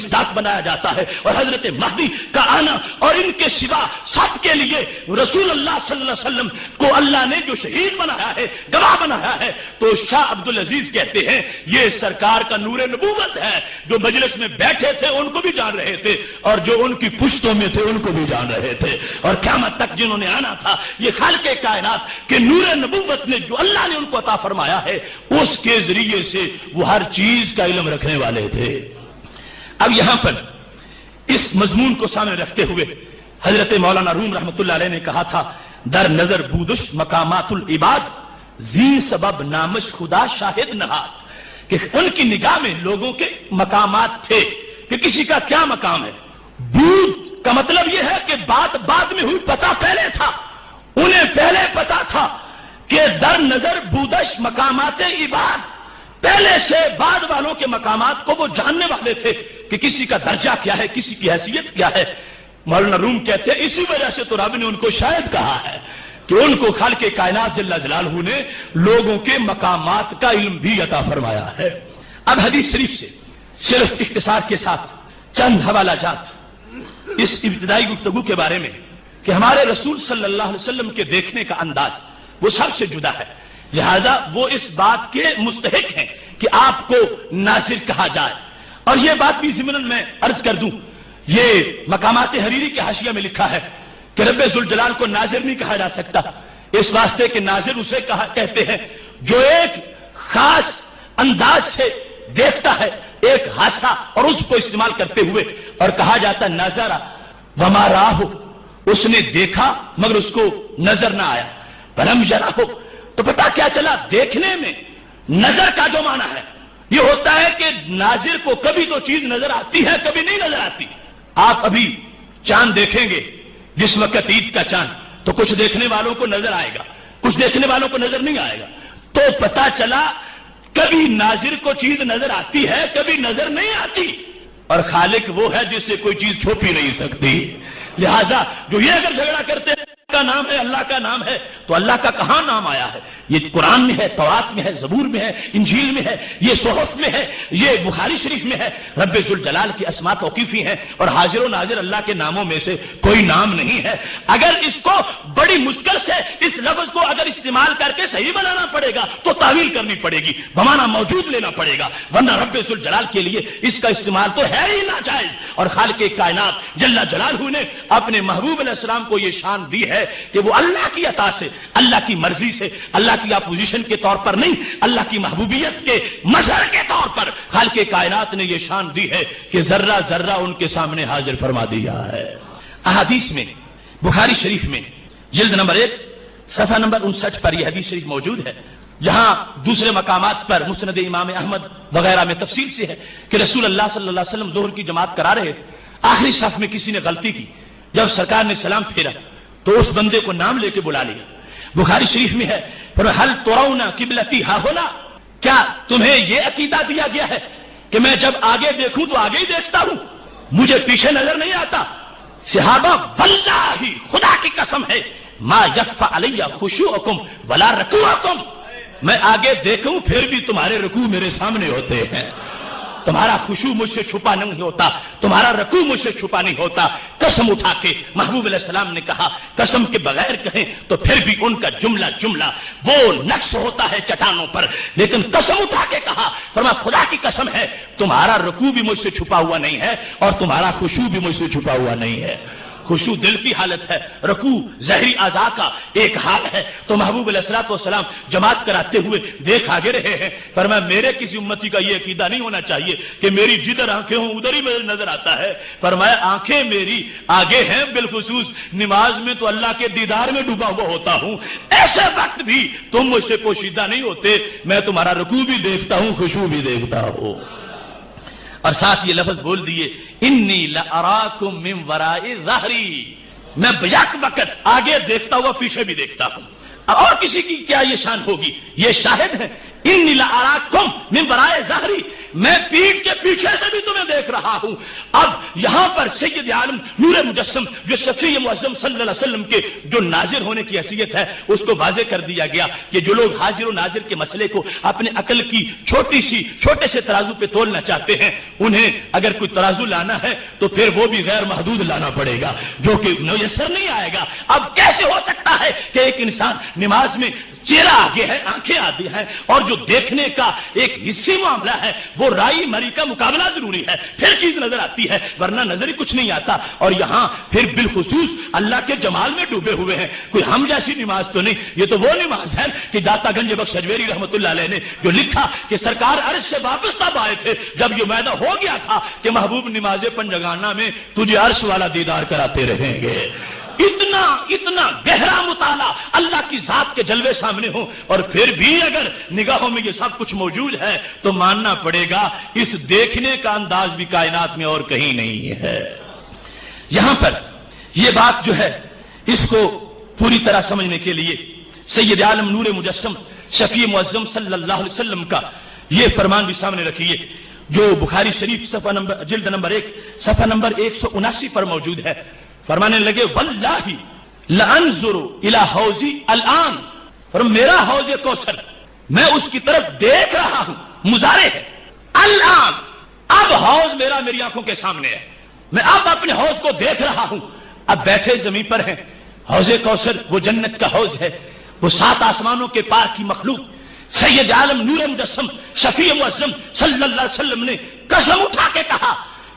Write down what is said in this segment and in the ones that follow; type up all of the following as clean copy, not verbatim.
مصداق بنایا جاتا ہے، اور حضرت مہدی کا آنا اور ان کے سوا سب کے لیے رسول اللہ صلی اللہ علیہ وسلم کو اللہ نے جو شہید بنایا ہے، گواہ بنایا ہے، تو شاہ عبدالعزیز کہتے ہیں یہ سرکار کا نور نبوت ہے۔ جو مجلس میں بیٹھے تھے ان کو بھی جان رہے تھے، اور جو ان کی پشتوں میں تھے ان کو بھی جان رہے تھے، اور قیامت تک جنہوں نے آنا تھا یہ خالق کائنات کے نور نبوت نے جو اللہ نے ان کو عطا فرمایا ہے اس کے ذریعے سے وہ ہر چیز کا علم رکھنے والے تھے۔ اب یہاں پر اس مضمون کو سامنے رکھتے ہوئے حضرت مولانا روم رحمت اللہ علیہ نے کہا تھا در نظر بودش مقامات العباد زین سبب نامش خدا شاہد نہاد، کہ ان کی نگاہ میں لوگوں کے مقامات تھے کہ کسی کا کیا مقام ہے۔ بود کا مطلب یہ ہے کہ بات بعد میں ہوئی، پتہ پہلے تھا، انہیں پہلے پتا تھا کہ در نظر بودش مقامات عباد، پہلے سے بعد والوں کے مقامات کو وہ جاننے والے تھے کہ کسی کا درجہ کیا ہے، کسی کی حیثیت کیا ہے۔ مولانا روم کہتے ہیں اسی وجہ سے تو رب نے ان کو شاید کہا ہے کہ ان کو خالق کائنات جل جلالہ نے لوگوں کے مقامات کا علم بھی عطا فرمایا ہے۔ اب حدیث شریف سے صرف اختصار کے ساتھ چند حوالہ جات اس ابتدائی گفتگو کے بارے میں کہ ہمارے رسول صلی اللہ علیہ وسلم کے دیکھنے کا انداز وہ سب سے جدا ہے، لہذا وہ اس بات کے مستحق ہیں کہ آپ کو ناظر کہا جائے۔ اور یہ بات بھی ضمناً میں عرض کر دوں، یہ مقامات حریری کے حاشیہ میں لکھا ہے کہ رب ذوالجلال کو ناظر نہیں کہا جا سکتا، اس واسطے کہ ناظر اسے کہتے ہیں جو ایک خاص انداز سے دیکھتا ہے ایک حادثہ اور اس کو استعمال کرتے ہوئے، اور کہا جاتا ہے نظرہ وما راہ، اس نے دیکھا مگر اس کو نظر نہ آیا، فلم یرہ، تو پتہ کیا چلا دیکھنے میں نظر کا جو معنی ہے یہ ہوتا ہے کہ ناظر کو کبھی تو چیز نظر آتی ہے کبھی نہیں نظر آتی۔ آپ ابھی چاند دیکھیں گے جس وقت عید کا چاند تو کچھ دیکھنے والوں کو نظر آئے گا، کچھ دیکھنے والوں کو نظر نہیں آئے گا، تو پتہ چلا کبھی ناظر کو چیز نظر آتی ہے کبھی نظر نہیں آتی، اور خالق وہ ہے جس سے کوئی چیز چھپ ہی نہیں سکتی۔ لہٰذا جو یہ اگر جھگڑا کرتے ہیں کا نام ہے اللہ کا نام ہے تو اللہ کا کہاں نام آیا ہے؟ یہ قرآن میں ہے، تورات میں ہے، زبور میں ہے، انجیل میں ہے، یہ صحف میں ہے، یہ بخاری شریف میں ہے۔ رب ذوالجلال کی اسماء توقیفی ہیں اور حاضر و ناظر اللہ کے ناموں میں سے کوئی نام نہیں ہے۔ اگر اس کو بڑی مشکل سے اس لفظ کو اگر استعمال کر کے صحیح بنانا پڑے گا تو تعویل کرنی پڑے گی، بمعنی موجود لینا پڑے گا، ورنہ رب ذوالجلال کے لیے اس کا استعمال تو ہے ہی ناجائز۔ اور خالق کائنات جل جلالہ نے اپنے محبوب علیہ السلام کو یہ شان دی ہے کہ وہ اللہ کی عطا سے، اللہ کی مرضی سے، اللہ کی اپوزیشن کے طور پر نہیں، اللہ کی محبوبیت کے مظہر کے طور پر خالق کائنات نے یہ شان دی ہے کہ ذرہ ذرہ ان کے سامنے حاضر فرما دیا ہے۔ احادیث میں بخاری شریف میں جلد نمبر 1 صفحہ نمبر 59 پر یہ حدیث شریف موجود ہے، جہاں دوسرے مقامات پر مسند امام احمد وغیرہ میں تفصیل سے ہے کہ رسول اللہ صلی اللہ علیہ وسلم ظہر کی جماعت کرا رہے، آخری صف میں کسی نے غلطی کی، جب سرکار نے سلام پھیرا تو اس بندے کو نام لے کے بلا لیا۔ بخاری شریف میں ہے حل ترون قبلتی ہا ہونا، کیا تمہیں یہ عقیدہ دیا گیا ہے کہ میں جب آگے دیکھوں تو آگے ہی دیکھتا ہوں، مجھے پیچھے نظر نہیں آتا؟ صحابہ واللہ خدا کی قسم ہے ما یخفی علی خشوعکم ولا رکوعکم، میں آگے دیکھوں پھر بھی تمہارے رکوع میرے سامنے ہوتے ہیں، تمہارا خشوع مجھ سے چھپا نہیں ہوتا، تمہارا رکوع مجھ سے چھپا نہیں ہوتا۔ قسم اٹھا کے محبوب علیہ السلام نے کہا، قسم کے بغیر کہیں تو پھر بھی ان کا جملہ جملہ وہ نقش ہوتا ہے چٹانوں پر، لیکن قسم اٹھا کے کہا، فرمایا خدا کی قسم ہے تمہارا رکوع بھی مجھ سے چھپا ہوا نہیں ہے اور تمہارا خشوع بھی مجھ سے چھپا ہوا نہیں ہے۔ خشوع دل کی حالت ہے، رکوع ظاہری اعضاء کا ایک حال ہے۔ تو محبوب علیہ الصلوۃ والسلام جماعت کراتے ہوئے دیکھ آگے رہے ہیں، فرمایا میرے کسی امتی کا یہ عقیدہ نہیں ہونا چاہیے کہ میری جدھر آنکھیں ہوں ادھر ہی مجھے نظر آتا ہے، فرمایا آنکھیں میری آگے ہیں، بالخصوص نماز میں تو اللہ کے دیدار میں ڈوبا ہوا ہوتا ہوں، ایسے وقت بھی تم مجھ سے پوشیدہ نہیں ہوتے، میں تمہارا رکوع بھی دیکھتا ہوں خشوع بھی دیکھتا ہوں۔ اور ساتھ یہ لفظ بول دیے انی لاراکم من وراء ظہری، میں بیک وقت آگے دیکھتا ہوا پیچھے بھی دیکھتا ہوں۔ اور کسی کی کیا یہ شان ہوگی؟ یہ شاہد ہے انی لاراکم من وراء ظہری، میں پیٹھ کے پیچھے سے بھی تمہیں دیکھ رہا ہوں. اب یہاں پر سید عالم نور مجسم جو شفیع معظم صلی اللہ علیہ وسلم کے جو ناظر ہونے کی حیثیت ہے اس کو واضح کر دیا گیا کہ جو لوگ حاضر و ناظر کے مسئلے کو اپنے عقل کی چھوٹے سے ترازو پہ تولنا چاہتے ہیں, انہیں اگر کوئی ترازو لانا ہے تو پھر وہ بھی غیر محدود لانا پڑے گا, جو کہ میسر نہیں آئے گا. اب کیسے ہو سکتا ہے کہ ایک انسان نماز میں چہرہ آگے ہے, آنکھیں آتی ہیں, اور جو دیکھنے کا ایک حصی معاملہ ہے وہ رائی مری کا مقابلہ ضروری ہے, پھر چیز نظر آتی ہے, ورنہ نظر ہی کچھ نہیں آتا. اور یہاں پھر بالخصوص اللہ کے جمال میں ڈوبے ہوئے ہیں. کوئی ہم جیسی نماز تو نہیں, یہ تو وہ نماز ہے کہ داتا گنج بخش اجمیری رحمت اللہ علیہ نے جو لکھا کہ سرکار عرش سے واپس تب آئے تھے جب یہ معاہدہ ہو گیا تھا کہ محبوب نماز پنجگانہ میں تجھے عرش والا دیدار کراتے رہیں گے. اتنا گہرا مطالعہ اللہ کی ذات کے جلوے سامنے ہو, اور پھر بھی اگر نگاہوں میں یہ سب کچھ موجود ہے تو ماننا پڑے گا اس دیکھنے کا انداز بھی کائنات میں اور کہیں نہیں ہے. یہاں پر یہ بات جو ہے اس کو پوری طرح سمجھنے کے لیے سید عالم نور مجسم شفیع معظم صلی اللہ علیہ وسلم کا یہ فرمان بھی سامنے رکھیے جو بخاری شریف جلد نمبر 1 صفحہ نمبر 179 پر موجود ہے. فرمانے لگے واللہ لانظر الی حوضی الان, میرا حوض کوثر میں اس کی طرف دیکھ رہا ہوں, مضارع ہے الان, اب حوض میرا میری آنکھوں کے سامنے ہے, میں اب اپنے حوض کو دیکھ رہا ہوں. اب بیٹھے زمین پر ہیں, حوض کوثر وہ جنت کا حوض ہے, وہ 7 آسمانوں کے پار کی مخلوق سید عالم نور مجسم شفیع معظم صلی اللہ علیہ وسلم نے قسم اٹھا کے کہا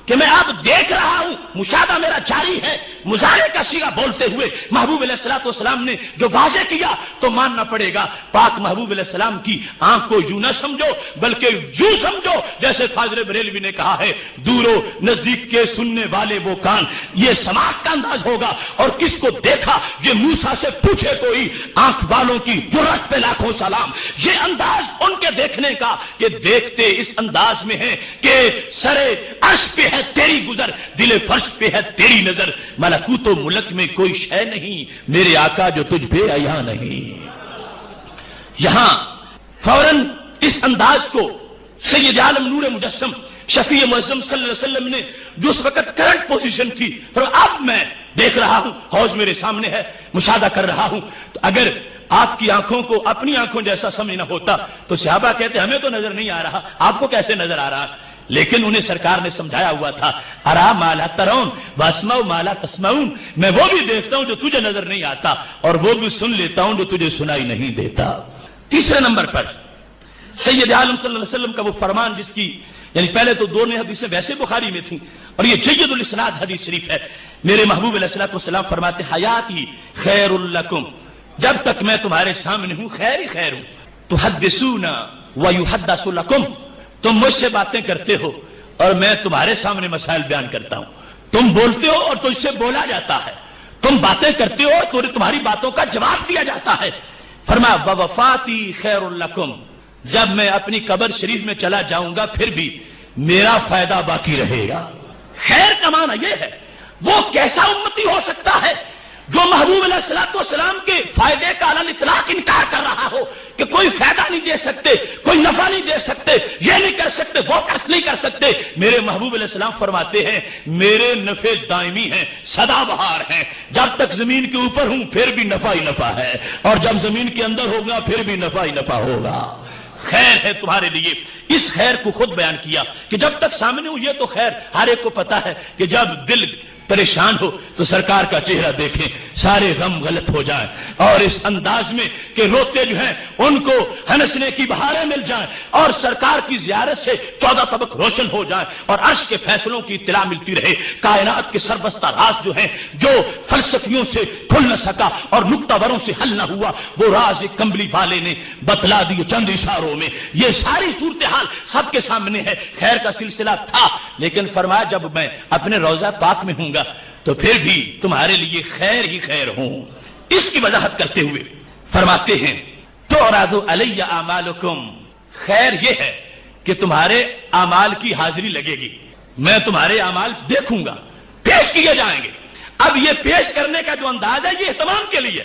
کہ میں اب دیکھ رہا ہوں, مشاہدہ میرا جاری ہے. مضارع کا صیغہ بولتے ہوئے محبوب علیہ السلام نے جو واضح کیا تو ماننا پڑے گا پاک محبوب علیہ السلام کی آنکھ کو یوں نہ سمجھو بلکہ یوں سمجھو جیسے فاضل بریلوی نے کہا ہے, دور و نزدیک کے سننے والے وہ کان, یہ سماعت کا انداز ہوگا. اور کس کو دیکھا یہ موسیٰ سے پوچھے کوئی, آنکھ والوں کی جرأت پہ لاکھوں سلام. یہ انداز ان کے دیکھنے کا کہ دیکھتے اس انداز میں ہے کہ سرے عرش پہ ہے تیری گزر, دل فرش پہ ہے تیری نظر, ملکوت و ملک میں کوئی شے نہیں میرے آقا جو تجھ پہ عیاں نہیں. یہاں فوراً اس انداز کو سید عالم نور مجسم شفیع معظم صلی اللہ علیہ وسلم نے جو اس وقت کرنٹ پوزیشن تھی, اب میں دیکھ رہا ہوں, حوض میرے سامنے ہے, مشاہدہ کر رہا ہوں. تو اگر آپ کی آنکھوں کو اپنی آنکھوں جیسا سمجھنا ہوتا تو صحابہ کہتے ہمیں تو نظر نہیں آ رہا, آپ کو کیسے نظر آ رہا. لیکن انہیں سرکار نے سمجھایا ہوا تھا ارا مالا ترون واسمع مالا تسمعون, میں وہ بھی دیکھتا ہوں جو تجھے نظر نہیں آتا اور وہ بھی سن لیتا ہوں جو تجھے سنائی نہیں دیتا. تیسرے نمبر پر سید عالم صلی اللہ علیہ وسلم کا وہ فرمان جس کی یعنی پہلے تو 2 حدیثیں ویسے بخاری میں تھیں اور یہ جید الاسناد حدیث شریف ہے. میرے محبوب علیہ السلام فرماتے حیاتی خیر لکم, جب تک میں تمہارے سامنے ہوں خیر ہی خیر ہوں. تحدثون ویحدث لکم, تم مجھ سے باتیں کرتے ہو اور میں تمہارے سامنے مسائل بیان کرتا ہوں. تم بولتے ہو اور تجھ سے بولا جاتا ہے, تم باتیں کرتے ہو اور تمہاری باتوں کا جواب دیا جاتا ہے. فرمایا ووفاتی خیر لکم, جب میں اپنی قبر شریف میں چلا جاؤں گا پھر بھی میرا فائدہ باقی رہے گا. خیر کا معنی یہ ہے وہ کیسا امتی ہو سکتا ہے جو محبوب علیہ السلام کے فائدے کا علن اطلاق انکار کر رہا ہو کہ کوئی فائدہ نہیں دے سکتے, کوئی نفع نہیں دے سکتے, یہ نہیں کر سکتے, وہ کس نہیں کر سکتے. میرے محبوب علیہ السلام فرماتے ہیں میرے نفع دائمی ہیں, سدا بہار ہیں. جب تک زمین کے اوپر ہوں پھر بھی نفع ہی نفع ہے, اور جب زمین کے اندر ہوگا پھر بھی نفع ہی نفع ہوگا. خیر ہے تمہارے لیے. اس خیر کو خود بیان کیا کہ جب تک سامنے ہوں یہ تو خیر ہر ایک کو پتا ہے کہ جب دل پریشان ہو تو سرکار کا چہرہ دیکھیں سارے غم غلط ہو جائیں, اور اس انداز میں کہ روتے جو ہیں ان کو ہنسنے کی بہاریں مل جائیں, اور سرکار کی زیارت سے 14 طبق روشن ہو جائیں, اور عرش کے فیصلوں کی اطلاع ملتی رہے. کائنات کے سربستہ راز جو ہیں جو فلسفیوں سے کھل نہ سکا اور نکتہ وروں سے حل نہ ہوا, وہ راز ایک کمبلی والے نے بتلا دی چند اشاروں میں. یہ ساری صورتحال سب کے سامنے ہے. خیر کا سلسلہ تھا, لیکن فرمایا جب میں اپنے روضہ پاک میں ہوں گا تو پھر بھی تمہارے لیے خیر ہی خیر ہوں. اس کی وضاحت کرتے ہوئے فرماتے ہیں تعرض علی اعمالکم, خیر یہ ہے کہ تمہارے اعمال کی حاضری لگے گی, میں تمہارے اعمال دیکھوں گا, پیش کیے جائیں گے. اب یہ پیش کرنے کا جو انداز ہے یہ اہتمام کے لیے,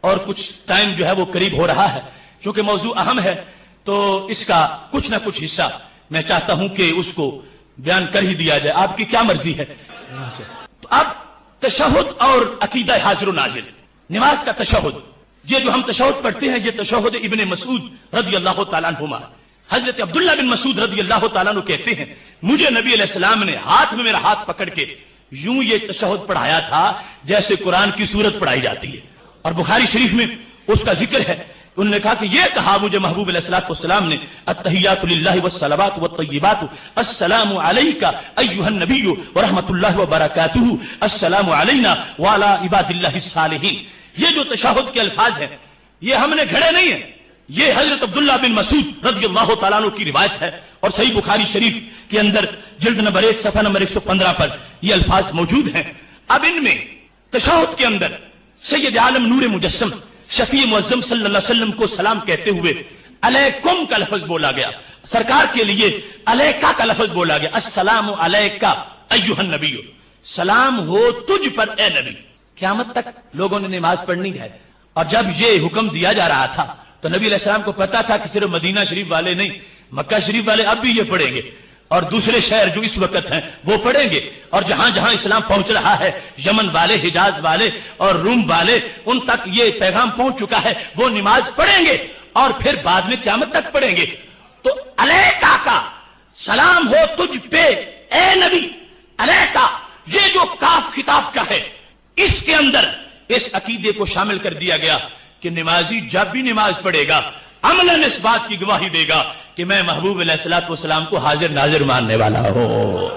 اور کچھ ٹائم جو ہے وہ قریب ہو رہا ہے، چونکہ موضوع اہم ہے تو اس کا کچھ نہ کچھ حصہ میں چاہتا ہوں کہ اس کو بیان کر ہی دیا جائے، آپ کی کیا مرضی ہے؟ تو اب تشہد اور عقیدہ حاضر و ناظر، نماز کا تشہد، یہ جو ہم تشہد پڑھتے ہیں یہ تشہد ابن مسعود رضی اللہ تعالیٰ عنہما، حضرت عبداللہ بن مسعود رضی اللہ تعالیٰ عنہ کہتے ہیں مجھے نبی علیہ السلام نے ہاتھ میں میرا ہاتھ پکڑ کے یوں یہ تشہد پڑھایا تھا جیسے قرآن کی سورت پڑھائی جاتی ہے، اور بخاری شریف میں اس کا ذکر ہے، انہوں نے کہا کہ یہ کہا مجھے محبوب علیہ السلام نے التحیات للہ والصلوات والطیبات السلام علیک ایھا النبی ورحمۃ اللہ وبرکاتہ السلام علینا وعلی عباد اللہ الصالحین۔ یہ جو تشہد کے الفاظ ہیں یہ ہم نے گھڑے نہیں ہیں، یہ حضرت عبداللہ بن مسعود رضی اللہ تعالیٰ عنہ کی روایت ہے، اور صحیح بخاری شریف کے اندر جلد نمبر 1 صفحہ نمبر 115 پر یہ الفاظ موجود ہیں۔ اب ان میں تشہد کے اندر سید عالم نور مجسم شفیع معظم صلی اللہ علیہ وسلم کو سلام کہتے ہوئے علیکم کا لفظ بولا گیا، سرکار کے لیے علیکا کا لفظ بولا گیا، السلام علیکا ایھا النبی، سلام ہو تجھ پر اے نبی۔ قیامت تک لوگوں نے نماز پڑھنی ہے، اور جب یہ حکم دیا جا رہا تھا تو نبی علیہ السلام کو پتا تھا کہ صرف مدینہ شریف والے نہیں، مکہ شریف والے اب بھی یہ پڑھیں گے، اور دوسرے شہر جو اس وقت ہیں وہ پڑھیں گے، اور جہاں جہاں اسلام پہنچ رہا ہے، یمن والے، حجاز والے اور روم والے، ان تک یہ پیغام پہنچ چکا ہے، وہ نماز پڑھیں گے اور پھر بعد میں قیامت تک پڑھیں گے۔ تو علیکا کا سلام ہو تجھ پہ اے نبی، علیکا یہ جو کاف خطاب کا ہے اس کے اندر اس عقیدے کو شامل کر دیا گیا کہ نمازی جب بھی نماز پڑھے گا عملاً اس بات کی گواہی دے گا کہ میں محبوب علیہ السلام کو حاضر ناظر ماننے والا ہوں۔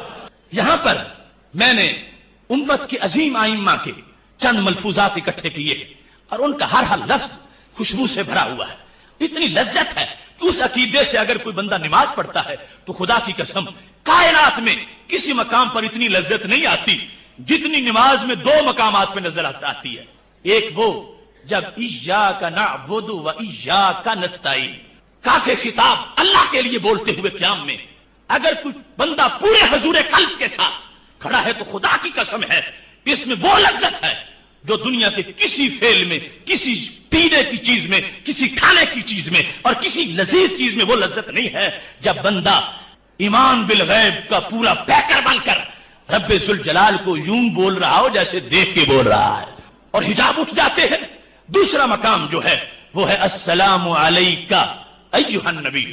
یہاں پر میں نے امت کے عظیم ائمہ کے چند ملفوظات اکٹھے کیے اور ان کا ہر لفظ خوشبو سے بھرا ہوا ہے، اتنی لذت ہے کہ اس عقیدے سے اگر کوئی بندہ نماز پڑھتا ہے تو خدا کی قسم کائنات میں کسی مقام پر اتنی لذت نہیں آتی جتنی نماز میں 2 مقامات پہ نظر آتی ہے۔ ایک وہ جب ایاک نعبد و ایاک نستعین، کافی خطاب اللہ کے لیے بولتے ہوئے قیام میں اگر کوئی بندہ پورے حضور قلب کے ساتھ کھڑا ہے تو خدا کی قسم ہے اس میں وہ لذت ہے جو دنیا کے کسی فعل میں، کسی پینے کی چیز میں، کسی کھانے کی چیز میں اور کسی لذیذ چیز میں وہ لذت نہیں ہے جب بندہ ایمان بالغیب کا پورا پیکر بن کر رب ذوالجلال کو یوں بول رہا ہو جیسے دیکھ کے بول رہا ہے، اور حجاب اٹھ جاتے ہیں۔ دوسرا مقام جو ہے وہ ہے السلام علیکا ایھا النبی،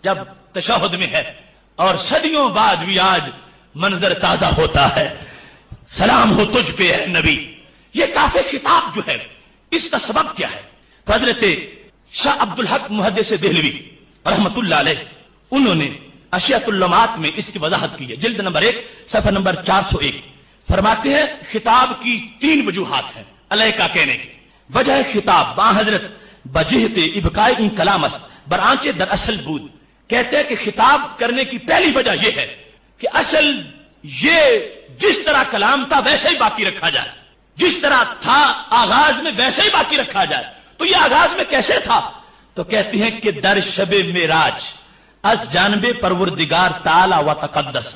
جب تشہد میں ہے اور صدیوں بعد بھی آج منظر تازہ ہوتا ہے، سلام ہو تجھ پہ اے نبی۔ یہ کافی خطاب جو ہے اس کا سبب کیا ہے؟ حضرت شاہ عبدالحق محدث دہلوی رحمت اللہ علیہ انہوں نے اشیاۃ اللمعات میں اس کی وضاحت کی ہے، جلد نمبر 1 صفحہ نمبر 401 فرماتے ہیں خطاب کی 3 وجوہات ہیں علیکا کہنے کی۔ وجہ خطاب با حضرت بجہت ابقاء این کلام است برآنچ در اصل بود، کہتے ہیں کہ خطاب کرنے کی پہلی وجہ یہ ہے کہ اصل یہ جس طرح کلام تھا ویسے ہی باقی رکھا جائے، جس طرح تھا آغاز میں ویسے ہی باقی رکھا جائے۔ تو یہ آغاز میں کیسے تھا؟ تو کہتے ہیں کہ در شب معراج از جانب پروردگار تعالی و تقدس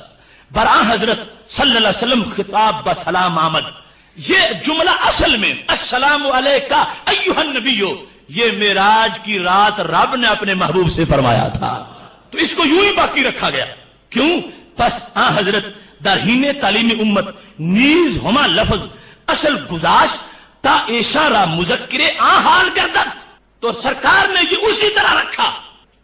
برآں حضرت صلی اللہ علیہ وسلم خطاب بسلام آمد۔ یہ جملہ اصل میں السلام علیکا ایھا النبی، یہ معراج کی رات رب نے اپنے محبوب سے فرمایا تھا، تو اس کو یوں ہی باقی رکھا گیا۔ کیوں؟ پس حضرت درہین تعلیم امت نیز ہما لفظ اصل گزاشت تا اشارہ مذکر حال گردد، تو سرکار نے یہ اسی طرح رکھا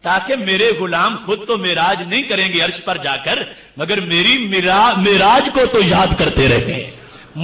تاکہ میرے غلام خود تو معراج نہیں کریں گے عرش پر جا کر، مگر میری معراج کو تو یاد کرتے رہیں،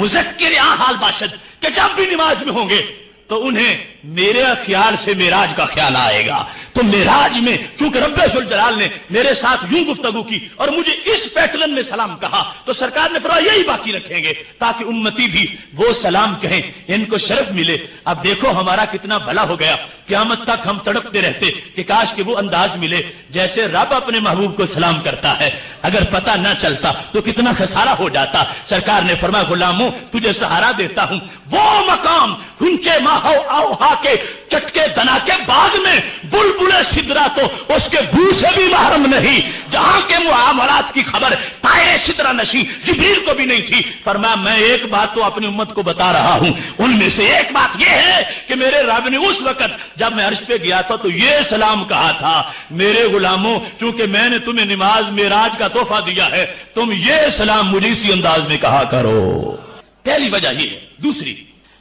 مذکر حال باشد کہ جب بھی نماز میں ہوں گے تو انہیں میرے خیال سے معراج کا خیال آئے گا۔ تو معراج میں چونکہ رب ذوالجلال نے میرے ساتھ یوں گفتگو کی اور مجھے اس پیٹرن میں سلام کہا تو سرکار نے فرمایا یہی باقی رکھیں گے تاکہ امتی بھی وہ سلام کہیں، ان کو شرف ملے۔ اب دیکھو ہمارا کتنا بھلا ہو گیا، قیامت تک ہم تڑپتے رہتے کہ کاش کہ وہ انداز ملے جیسے رب اپنے محبوب کو سلام کرتا ہے، اگر پتہ نہ چلتا تو کتنا خسارہ ہو جاتا۔ سرکار نے فرمایا غلاموں تجھے سہارا دیتا ہوں، وہ مقام کنچے ماہو اوہا کے چٹکے دنا کے باغ میں بلبلے سدرا تو اس کے بو سے بھی محرم نہیں، جہاں کے معاملات کی خبر طائر سدرا نشی جبریل کو بھی نہیں تھی۔ فرمایا میں ایک بات تو اپنی امت کو بتا رہا ہوں، ان میں سے ایک بات یہ ہے کہ میرے رب نے اس وقت جب میں عرش پہ گیا تھا تو یہ سلام کہا تھا، میرے غلاموں چونکہ میں نے تمہیں نماز معراج کا تحفہ دیا ہے، تم یہ سلام مجھے اسی انداز میں کہا کرو۔ پہلی وجہ یہ ہے۔ دوسری،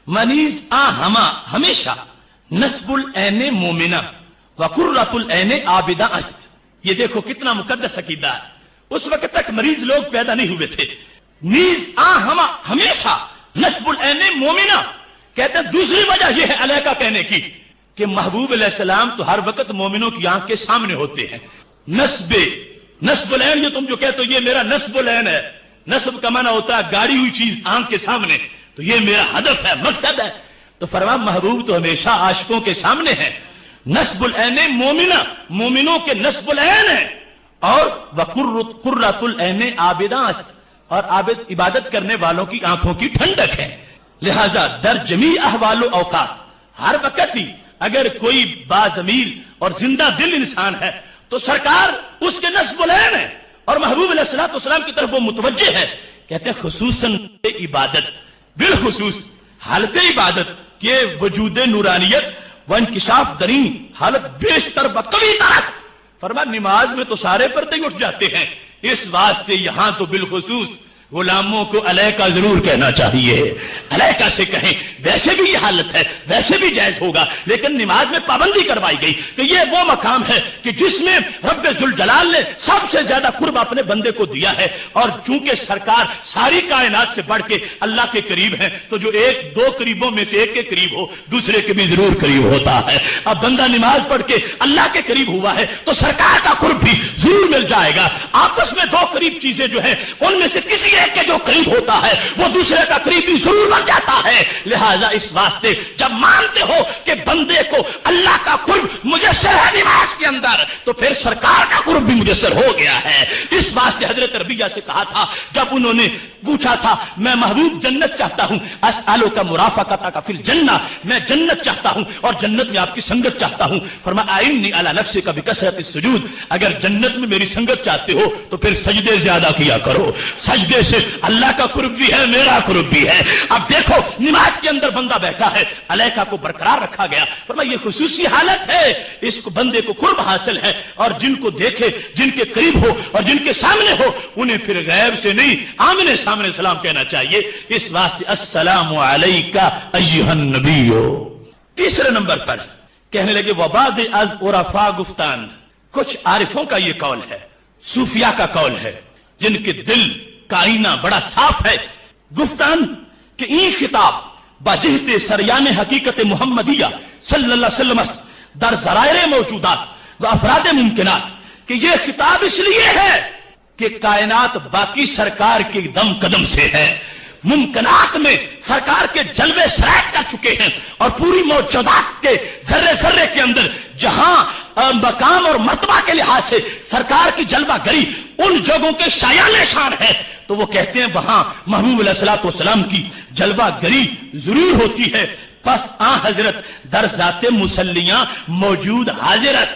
منیز ہما ہمیشہ نصب العین مومنہ وقرۃ العین عابدہ است۔ یہ دیکھو کتنا مقدس عقیدہ ہے، اس وقت تک مریض لوگ پیدا نہیں ہوئے تھے۔ نیز ہما ہمیشہ نصب العین مومنہ کہتے ہیں دوسری وجہ یہ ہے علیکہ کہنے کی کہ محبوب علیہ السلام تو ہر وقت مومنوں کی آنکھ کے سامنے ہوتے ہیں۔ نصب العین جو تم جو کہتے ہو یہ میرا نصب العین ہے، نصب کا معنی ہوتا ہے گاڑی ہوئی چیز آنکھ کے سامنے، تو یہ میرا ہدف ہے، مقصد ہے۔ تو فرمایا محبوب تو ہمیشہ عاشقوں کے سامنے ہے۔ نصب العین مومنہ، مومنوں کے نصب العین ہے، اور وقرۃ العین عابدہ است، اور عابد عبادت کرنے والوں کی آنکھوں کی ٹھنڈک ہے۔ لہذا در جمیع احوال و اوقات، ہر وقت ہی اگر کوئی باضمیر اور زندہ دل انسان ہے تو سرکار اس کے نصب العین ہے، اور محبوب علیہ الصلوۃ والسلام کی طرف وہ متوجہ ہے۔ کہتے ہیں خصوصاً عبادت، بالخصوص حالت عبادت کے وجود نورانیت و انکشاف درین حالت بیشتر بقوی طرف۔ فرمایا نماز میں تو سارے پردے اٹھ جاتے ہیں، اس واسطے یہاں تو بالخصوص غلاموں کو علیکہ ضرور کہنا چاہیے، علیکہ سے کہیں۔ ویسے بھی یہ حالت ہے، ویسے بھی جائز ہوگا، لیکن نماز میں پابندی کروائی گئی کہ یہ وہ مقام ہے کہ جس میں رب ذوالجلال نے سب سے زیادہ قرب اپنے بندے کو دیا ہے، اور چونکہ سرکار ساری کائنات سے بڑھ کے اللہ کے قریب ہیں، تو جو ایک دو قریبوں میں سے ایک کے قریب ہو دوسرے کے بھی ضرور قریب ہوتا ہے۔ اب بندہ نماز پڑھ کے اللہ کے قریب ہوا ہے تو سرکار کا قرب بھی ضرور مل جائے گا۔ آپس میں دو قریب چیزیں جو ہیں ان میں سے کسی ایک کے جو قریب ہوتا ہے وہ دوسرے کا قریب بھی ضرور بن جاتا ہے۔ لہذا اس واسطے جب مانتے ہو کہ بندے کو اللہ کا قرب مجسر ہے نماز کے اندر، تو پھر سرکار کا قرب بھی مجسر ہو گیا ہے۔ اس واسطے حضرت ربیہ سے کہا تھا جب انہوں نے پوچھا تھا میں محبوب جنت چاہتا ہوں، اسألک مرافقتک فی الجنہ، میں جنت چاہتا ہوں اور جنت میں آپ کی سنگت چاہتا ہوں۔ فرمایا اعنی علی نفسک بکثرۃ السجود، اگر جنت میں میری سنگت چاہتے ہو تو پھر سجدے زیادہ کیا کرو، سجدے سے اللہ کا قرب بھی ہے، میرا قرب بھی ہے۔ اب دیکھو نماز کے اندر بندہ بیٹھا ہے، علیکہ کو برقرار رکھا گیا۔ فرمایا یہ خصوصی حالت ہے، اس کو بندے کو قرب حاصل ہے، اور جن کو دیکھے، جن کے قریب ہو اور جن کے سامنے ہو، انہیں پھر غیب سے نہیں آمنے سامنے سلام کہنا چاہیے۔ اس واسطے السلام علیکہ ایھا النبی۔ تیسرے نمبر پر کہنے لگے وبعض از عرفاء گفتان، کچھ عارفوں کا یہ قول ہے، صوفیاء کا قول ہے، جن کے دل کا آئینہ بڑا صاف ہے، گفتان کہ این خطاب بجہت سریان حقیقت محمدیہ صلی اللہ علیہ وسلم در ذرائع موجودات و افراد ممکنات، کہ یہ خطاب اس لیے ہے کہ کائنات باقی سرکار کے دم قدم سے ہے، ممکنات میں سرکار کے جلوے سرایت کر چکے ہیں، اور پوری موجودات کے ذرے ذرے کے اندر جہاں مقام اور مرتبہ کے لحاظ سے سرکار کی جلوہ گری ان جگہوں کے شایان شان ہے، تو وہ کہتے ہیں وہاں محبوب علیہ الصلوۃ والسلام کی جلوہ گری ضرور ہوتی ہے۔ پس حضرت در ذات مسلیاں موجود حاضر است،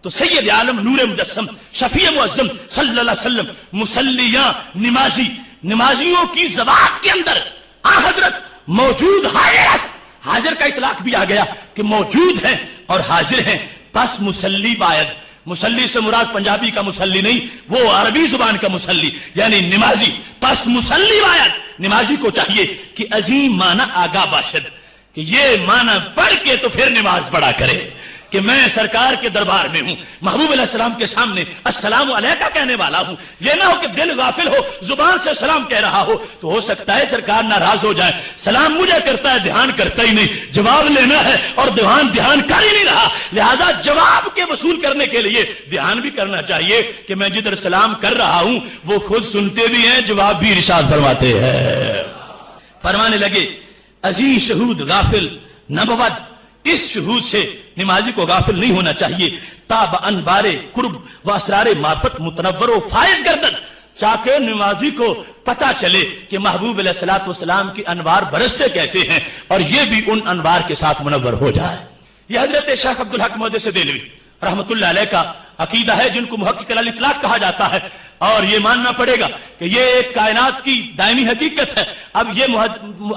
تو سید عالم نور مجسم شفیع معظم صلی اللہ علیہ وسلم مسلیاں نمازی، نمازیوں کی ذوات کے اندر حضرت موجود حاضر است۔ حاضر کا اطلاق بھی آ گیا کہ موجود ہیں اور حاضر ہیں۔ پس مسلی باید، مسلی سے مراد پنجابی کا مسلی نہیں، وہ عربی زبان کا مسلی یعنی نمازی۔ پس مسلی باید، نمازی کو چاہیے کہ عظیم معنی آگاہ باشد، کہ یہ معنی پڑھ کے تو پھر نماز پڑھا کرے کہ میں سرکار کے دربار میں ہوں، محبوب علیہ السلام کے سامنے السلام علیکہ کہنے والا ہوں۔ یہ نہ ہو کہ دل غافل ہو، زبان سے سلام کہہ رہا ہو، تو ہو سکتا ہے سرکار ناراض ہو جائے، سلام مجھے کرتا ہے دھیان کرتا ہی نہیں، جواب لینا ہے اور دھیان کر ہی نہیں رہا۔ لہذا جواب کے وصول کرنے کے لیے دھیان بھی کرنا چاہیے کہ میں جدھر سلام کر رہا ہوں وہ خود سنتے بھی ہیں، جواب بھی ارشاد فرماتے ہیں۔ فرمانے لگے عظیم شہود غافل نہ بود، اس شہود سے نمازی کو غافل نہیں ہونا چاہیے۔ تاب انوار قرب و اسرار معرفت متنور و فائز گردن، تاکہ نمازی کو پتا چلے کہ محبوب علیہ الصلوۃ والسلام کی انوار برستے کیسے ہیں اور یہ بھی ان انوار کے ساتھ منور ہو جائے۔ یہ حضرت شیخ عبدالحق محدث دہلوی رحمت اللہ علیہ کا عقیدہ ہے، جن کو محقق الاطلاق کہا جاتا ہے، اور یہ ماننا پڑے گا کہ یہ ایک کائنات کی دائمی حقیقت ہے۔ اب یہ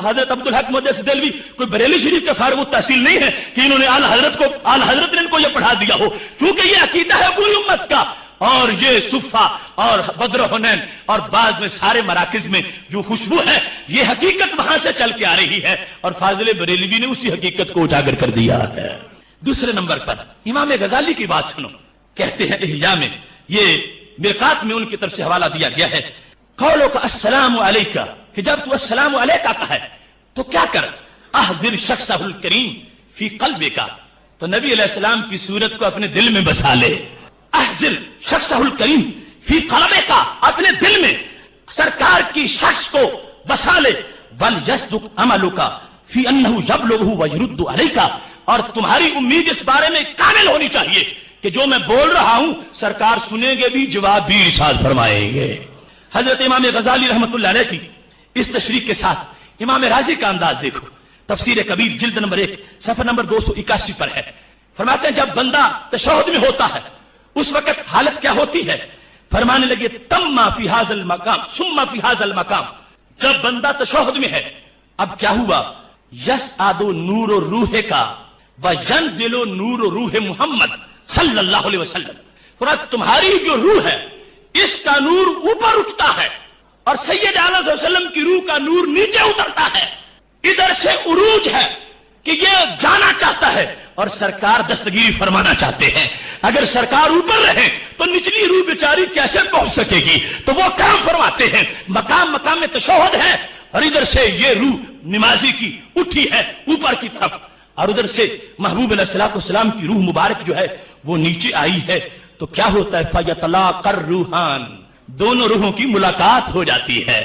حضرت عبدالحق محدث دہلوی کوئی بریلی شریف کے فارغ التحصیل نہیں ہے کہ انہوں نے اعلی حضرت نے ان کو یہ پڑھا دیا ہو، کیونکہ یہ عقیدہ ہے پوری امت کا، اور یہ صفہ اور بدر حنین اور بعد میں سارے مراکز میں جو خوشبو ہے یہ حقیقت وہاں سے چل کے آ رہی ہے، اور فاضل بریلوی نے اسی حقیقت کو اجاگر کر دیا ہے۔ دوسرے نمبر پر امام غزالی کی بات سنو، کہتے ہیں احیاء میں، یہ مرقات میں ان کی طرف سے حوالہ دیا گیا ہے، قولو کا السلام علیکہ، کہ جب تو السلام علیکہ کا ہے تو کیا کر، احذر شخصہ الکریم فی قلبکا، تو نبی علیہ السلام کی صورت کو اپنے دل میں بسا لے، احذر شخصہ الکریم فی قلبکا، اپنے دل میں سرکار کی شخص کو بسا لے، وَلْيَصْدُقْ عَمَلُكَ فی انہو یبلغہ ویرد علیکہ، اور تمہاری امید اس بارے میں کامل ہونی چاہیے کہ جو میں بول رہا ہوں سرکار سنیں گے بھی، جواب بھی ارشاد فرمائیں گے۔ حضرت امام غزالی رحمت اللہ علیہ کی اس تشریح کے ساتھ امام رازی کا انداز دیکھو، تفسیر کبیر جلد نمبر 1 صفحہ نمبر 281 پر ہے۔ فرماتے ہیں جب بندہ تشہد میں ہوتا ہے اس وقت حالت کیا ہوتی ہے، فرمانے لگے تم فی ھذا المقام ثم فی ھذا المقام، جب بندہ تشہد میں ہے اب کیا ہوا، یسعد نور روح کا وینزل نور روح محمد صلی اللہ علیہ وسلم، تمہاری جو روح ہے اس کا نور اوپر اٹھتا ہے اور سید اعلیٰ صلی اللہ علیہ وسلم کی روح کا نور نیچے اترتا ہے، ادھر سے عروج ہے کہ یہ جانا چاہتا ہے اور سرکار دستگیری فرمانا چاہتے ہیں، اگر سرکار اوپر رہے تو نچلی روح بیچاری کیسے پہنچ سکے گی، تو وہ کام فرماتے ہیں، مقام میں تشہد ہے اور ادھر سے یہ روح نمازی کی اٹھی ہے اوپر کی طرف، اور ادھر سے محبوب علیہ الصلوۃ والسلام کی روح مبارک جو ہے وہ نیچے آئی ہے، تو کیا ہوتا ہے، فَيَتَلَاقَ الرُّوحَانِ، دونوں روحوں کی ملاقات ہو جاتی ہے،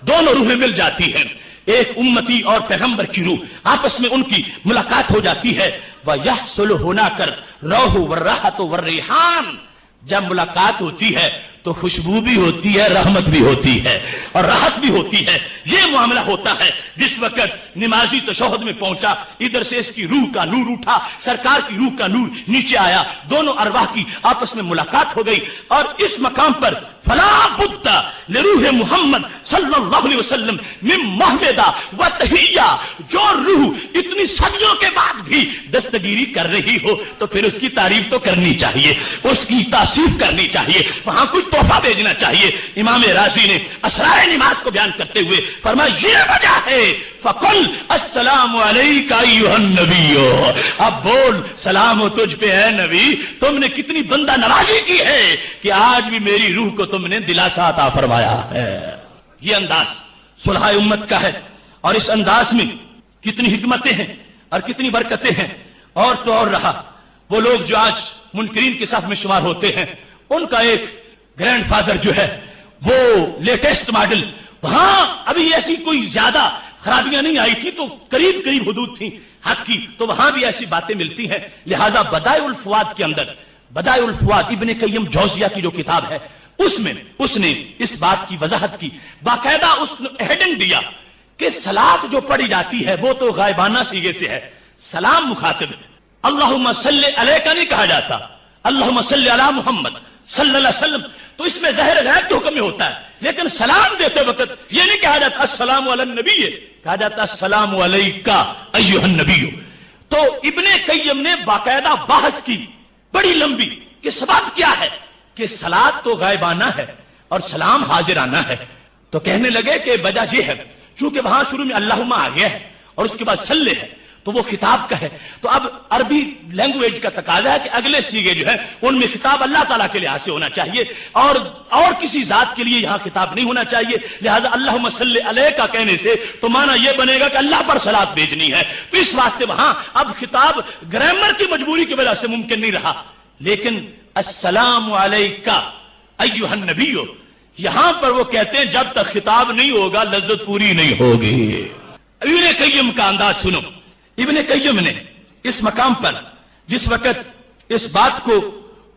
دونوں روحیں مل جاتی ہیں، ایک امتی اور پیغمبر کی روح آپس میں ان کی ملاقات ہو جاتی ہے، وَيَحْصُلُ هُنَاكَ الرَّوْحُ وَالرَّاحَةُ وَالرَّيْحَانُ، جب ملاقات ہوتی ہے تو خوشبو بھی ہوتی ہے، رحمت بھی ہوتی ہے اور راحت بھی ہوتی ہے، یہ معاملہ ہوتا ہے۔ جس وقت نمازی تشہد میں پہنچا ادھر سے اس کی روح کا نور اٹھا، سرکار کی روح کا نور نیچے آیا، دونوں ارواح کی آپس میں ملاقات ہو گئی، اور اس مقام پر فلا بد لروح محمد صلی اللہ علیہ وسلم من محمدہ و تحیہ، جو روح اتنی صدیوں کے بعد بھی دستگیری کر رہی ہو تو پھر اس کی تعریف تو کرنی چاہیے، اس کی تعصیف کرنی چاہیے، وہاں کچھ تحفہ بھیجنا چاہیے۔ امام رازی نے اسرار نماز کو بیان کرتے ہوئے فرمایا یہ وجہ ہے، فقل السلام علیکہ ایھا النبی، اب بول سلام ہو تجھ پہ اے نبی، تم نے کتنی بندہ نوازی کی ہے کہ آج بھی میری روح کو تم نے دلاسا عطا فرمایا ہے۔ یہ انداز صلح امت کا ہے، اور اس انداز میں کتنی حکمتیں ہیں اور کتنی برکتیں ہیں، اور تو اور رہا وہ لوگ جو آج منکرین کے ساتھ میں شمار ہوتے ہیں، ان کا ایک گرینڈ فادر جو ہے وہ لیٹسٹ ماڈل، وہاں ابھی ایسی کوئی زیادہ خرابیاں نہیں آئی تھی تو قریب حدود تھیں حق کی، تو وہاں بھی ایسی باتیں ملتی ہیں، لہٰذا بدائع الفواد کے اندر، بدائع الفواد ابن قیم جوزیہ کی جو کتاب ہے اس میں اس نے اس بات کی وضاحت کی، باقاعدہ اس نے ہیڈنگ دیا کہ صلاۃ جو پڑھی جاتی ہے وہ تو غائبانہ صیغے سے ہے، سلام مخاطب ہے، اللہم صلی علیہ کا نہیں کہا جاتا، اللہم صلی علی محمد صلی اللہ علیہ وسلم، تو اس میں ظاہر غیب کے حکم میں ہوتا ہے، لیکن سلام دیتے وقت یہ نہیں کہا جاتا السلام علی النبی، کہا جاتا السلام علیکہ ایھا النبی۔ تو ابن قیم نے باقاعدہ بحث کی بڑی لمبی کہ سبب کیا ہے کہ صلاۃ تو غائبانہ ہے اور سلام حاضرانہ ہے، تو کہنے لگے کہ وجہ یہ ہے چونکہ وہاں شروع میں اللہم آ گیا ہے اور اس کے بعد صلی ہے تو وہ خطاب کا ہے، تو اب عربی لینگویج کا تقاضا ہے کہ اگلے سیغے جو ہے ان میں خطاب اللہ تعالیٰ کے لحاظ سے ہونا چاہیے اور کسی ذات کے لیے یہاں خطاب نہیں ہونا چاہیے، لہذا اللہم صلی علیہ کا کہنے سے تو معنی یہ بنے گا کہ اللہ پر صلاۃ بھیجنی ہے، تو اس واسطے وہاں اب خطاب گرامر کی مجبوری کی وجہ سے ممکن نہیں رہا، لیکن السلام علیکہ ایھا النبی یہاں پر وہ کہتے ہیں جب تک خطاب نہیں ہوگا لذت پوری نہیں ہوگی۔ ابن قیم کا انداز سنو، ابن قیم نے اس مقام پر جس وقت اس بات کو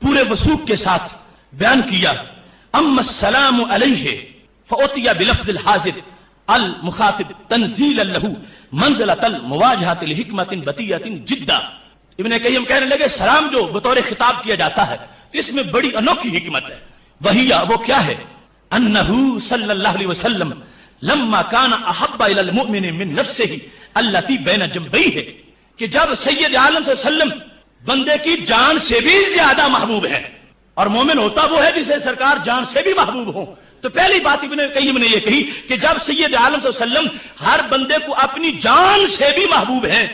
پورے وثوق کے ساتھ بیان کیا، اما السلام علیہ فأتي بلفظ الحاضر المخاطب تنزیلا له منزلۃ المواجہۃ لحکمۃ بطیۃ جدا. ابن قیم کہنے لگے سلام جو بطور خطاب کیا جاتا ہے اس میں بڑی انوکھی حکمت ہے. وہی وہ کیا ہے؟ انہ صلی اللہ علیہ وسلم لما کان احب الی المؤمن من نفسہ التی بین جنبیہ، کہ جب سید عالم صلی اللہ علیہ وسلم بندے کی جان سے بھی زیادہ محبوب ہے، اور مومن ہوتا وہ ہے جسے سرکار جان سے بھی محبوب ہو. تو پہلی بات ابن قیم نے یہ کہی کہ جب سید عالم صلی اللہ علیہ وسلم ہر بندے کو اپنی جان سے بھی محبوب ہیں،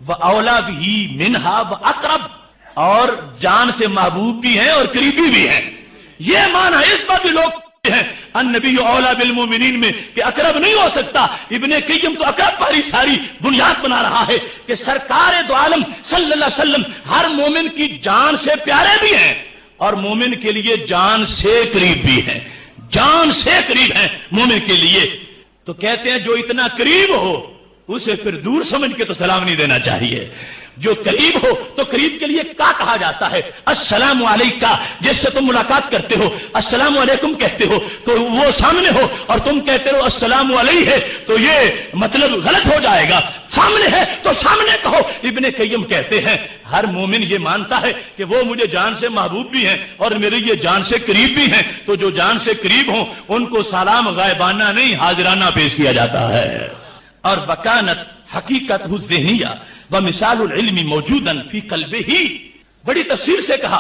وَأَوْلَى بِهِ مِنْهَا وَأَقْرَبْ، اور جان سے محبوب بھی ہیں اور قریبی بھی ہیں. یہ معنی اس پر بھی لوگ ہیں النبی اولا بالمومنین میں کہ اقرب نہیں ہو سکتا. ابن قیم تو اقرب پر ہی ساری بنیاد بنا رہا ہے کہ سرکار دو عالم صلی اللہ علیہ وسلم ہر مومن کی جان سے پیارے بھی ہیں اور مومن کے لیے جان سے قریب بھی ہیں. جان سے قریب ہیں مومن کے لیے. تو کہتے ہیں جو اتنا قریب ہو اسے پھر دور سمجھ کے تو سلام نہیں دینا چاہیے. جو قریب ہو تو قریب کے لیے کیا کہا جاتا ہے؟ السلام علیکہ، جس سے تم ملاقات کرتے ہو السلام علیکم کہتے ہو تو وہ سامنے ہو اور تم کہتے ہو السلام علیہ تو یہ مطلب غلط ہو جائے گا. سامنے ہے تو سامنے کہو. ابن قیم کہتے ہیں ہر مومن یہ مانتا ہے کہ وہ مجھے جان سے محبوب بھی ہیں اور میرے یہ جان سے قریب بھی ہیں، تو جو جان سے قریب ہوں ان کو سلام غائبانہ نہیں حاضرانہ پیش کیا جاتا ہے. اور وکانت حقیقت ذہنیہ ومثال العلم موجودا فی قلبہ، بڑی تفصیل سے کہا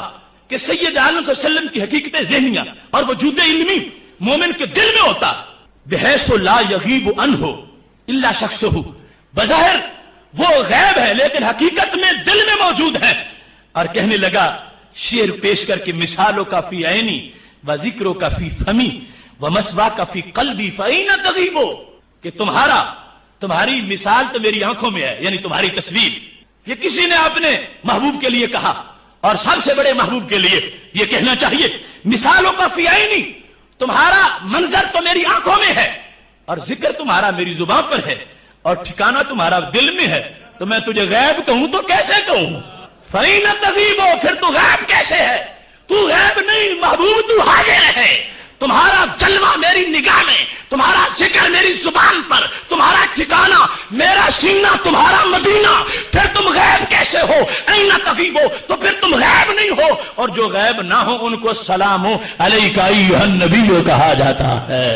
کہ سید عالم صلی اللہ علیہ وسلم کی حقیقت ذہنیہ اور وجود علمی مومن کے دل میں ہوتا، بحیث لا یغیب عنہ الا شخصہ، بظاہر وہ غیب ہے لیکن حقیقت میں دل میں موجود ہے. اور کہنے لگا شعر پیش کر کے مثالوں کا فی عینی و ذکروں کا فی فمی و مسوا کا فی قلبی فین تغیبو، کہ تمہاری مثال تو میری آنکھوں میں ہے، یعنی تمہاری تصویر. یہ کسی نے اپنے محبوب کے لیے کہا اور سب سے بڑے محبوب کے لیے یہ کہنا چاہیے مثالوں کا فی عینی، تمہارا منظر تو میری آنکھوں میں ہے اور ذکر تمہارا میری زبان پر ہے اور ٹھکانہ تمہارا دل میں ہے. تو میں تجھے غیب کہوں تو کیسے کہوں؟ فَإِنَّ تَغِيبُ، پھر تو غیب کیسے ہے؟ تو غیب نہیں محبوب، تو حاضر ہے. تمہارا جلوہ میری نگاہ میں، تمہارا ذکر میری زبان پر، تمہارا ٹھکانہ میرا سینہ، تمہارا مدینہ، پھر تم غیب کیسے ہو؟ این تغیب ہو تو پھر تم غیب نہیں ہو. اور جو غیب نہ ہو ان کو سلام علیکہ ایھا النبی کہا جاتا ہے.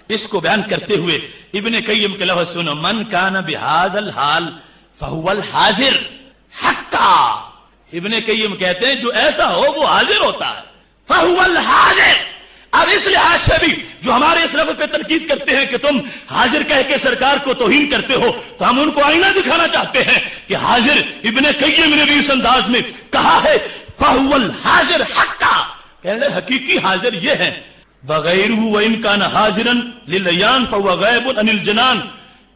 اس کو بیان کرتے ہوئے ابن قیم کے لفظ سنو، من کان بہذا الحال فہو الحاضر حقا. ابن قیم کہتے ہیں جو ایسا ہو وہ حاضر ہوتا ہے. فہو الحاضر. اب اس لحاظ سے بھی جو ہمارے اس لفظ پہ تنقید کرتے ہیں کہ تم حاضر کہہ کے سرکار کو توہین کرتے ہو، تو ہم ان کو آئینہ دکھانا چاہتے ہیں کہ حاضر ابن قیم نے بھی اس انداز میں کہا ہے فَهُوَ الْحَاضِرْ حَقًّا، کہنے حقیقی حاضر یہ ہے. وَغَيْرُهُ وَإِنْ كَانَ حَاضِرًا لِلْعِيَانِ فَهُوَ غَائِبٌ عَنِ الْجَنَانِ.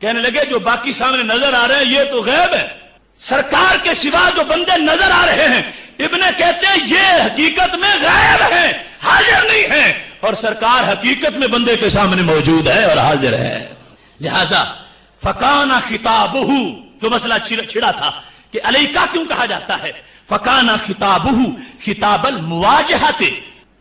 کہنے لگے جو باقی سامنے نظر آ رہے ہیں یہ تو غیب ہے، سرکار کے سوا جو بندے نظر آ رہے ہیں ابن کہتے ہیں یہ حقیقت میں غیب ہیں، حاضر نہیں ہیں، اور سرکار حقیقت میں بندے کے سامنے موجود ہے اور حاضر ہے. لہذا فکانا خطابہ، جو مسئلہ چھڑا تھا کہ علیکہ کیوں کہا جاتا ہے، فکانا خطابہ خطاب المواجہت،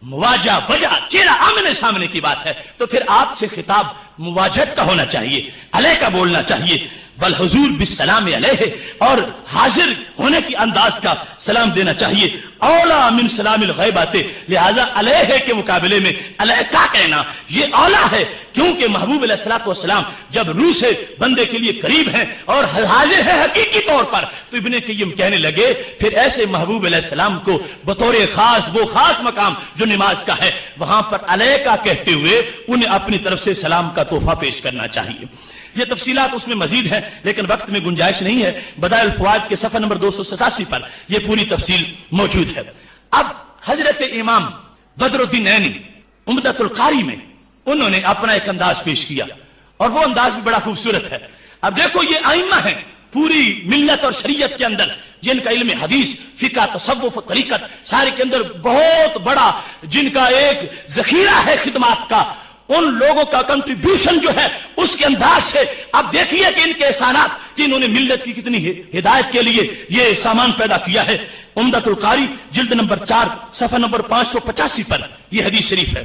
مواجہ وجہ چہرہ آمنے سامنے کی بات ہے تو پھر آپ سے خطاب مواجہت کا ہونا چاہیے، علیکہ بولنا چاہیے. والحضور بالسلام علیہ، اور حاضر ہونے کی انداز کا سلام دینا چاہیے. اولا من سلام الغیبات، لہذا علیہ کے مقابلے میں علیکہ کہنا یہ اولا ہے، کیونکہ محبوب علیہ الصلوۃ والسلام جب روح سے بندے کے لیے قریب ہیں اور حاضر ہے حقیقی طور پر، تو ابن قیم کہنے لگے پھر ایسے محبوب علیہ السلام کو بطور خاص، وہ خاص مقام جو نماز کا ہے، وہاں پر علیکہ کہتے ہوئے انہیں اپنی طرف سے سلام کا تحفہ پیش کرنا چاہیے. یہ تفصیلات اس میں مزید ہیں لیکن وقت میں گنجائش نہیں ہے. بدائع الفوائد کے صفحہ نمبر 287 پر یہ پوری تفصیل موجود ہے. اب حضرت امام بدر الدین عینی عمدۃ القاری میں انہوں نے اپنا ایک انداز پیش کیا اور وہ انداز بھی بڑا خوبصورت ہے. اب دیکھو یہ ائمہ ہیں پوری ملت اور شریعت کے اندر جن کا علم حدیث، فقہ، تصوف، طریقت سارے کے اندر بہت بڑا جن کا ایک ذخیرہ ہے خدمات کا، ان لوگوں کا کنٹریبیوشن جو ہے اس کے انداز سے اب دیکھیے کہ ان کے احسانات کہ انہوں نے ملت کی کتنی ہدایت کے لیے یہ سامان پیدا کیا ہے. عمدۃ القاری جلد نمبر 4 صفحہ نمبر 585 پر یہ حدیث شریف ہے.